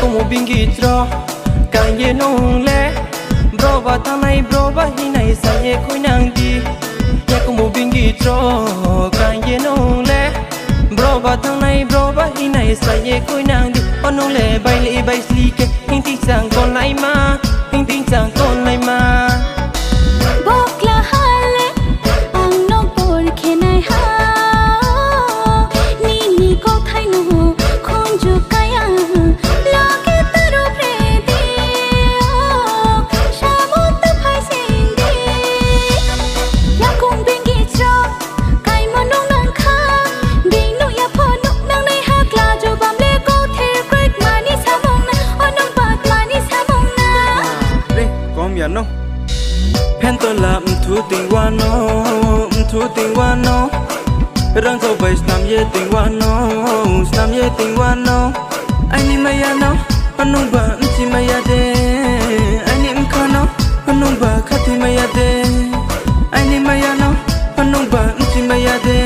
como bingitro kanye nong le bro ba thanai bro ba hinai sa ye khoi nang di ya como bingitro kanye nong le bro ba thanai bro ba hinai sa ye khoi nang di onong le bai sli ke hing ti chang kon lai ma hing ti chang kon lai ma bokla hale ang no por khenai ha ni ko thai no khonju kaya lage taru pre de shamot phai sing de ya kong bengi cho kai monong nang kha ding no ya pho no nang nai ha kla jo bam le ko the great mani samong na onong bat mani samong na re kom ya no pen to la thu ting wa no thu ting wa no rang so bai snam ye ting wa no snam ye ting wa no ai ni ma ya no anong ba chi ma ya de ai ni kha no anong ba kha ti ma ya de ai ni ma ya no anong ba chi ma ya de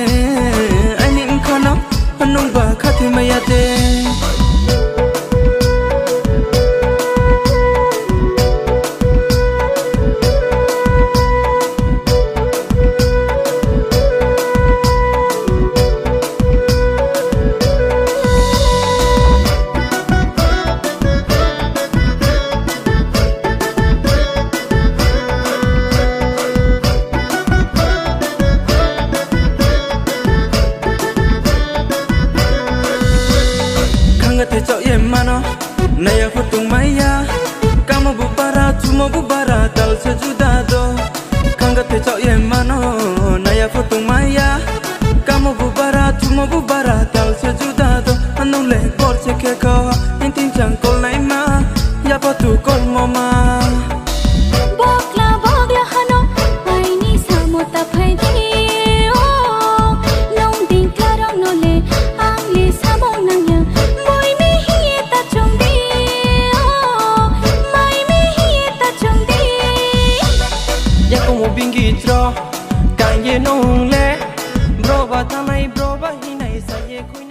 ai ni kha no anong ba kha ti ma ya de te chau ye mano naya phutung maya kamo bubara chumo bubara tal se juda do khanga te chau ye mano naya phutung maya kamo bubara chumo bubara tal se juda do anong le bor se ke ko tin chang kol nai ma ya pa tu kol mo ma bokla hano ai ni samota phai di o nong ding karong no le ang le samong nang ya como bingitro kanye nong le bro ba thanai bro ba hinai sa ye khoi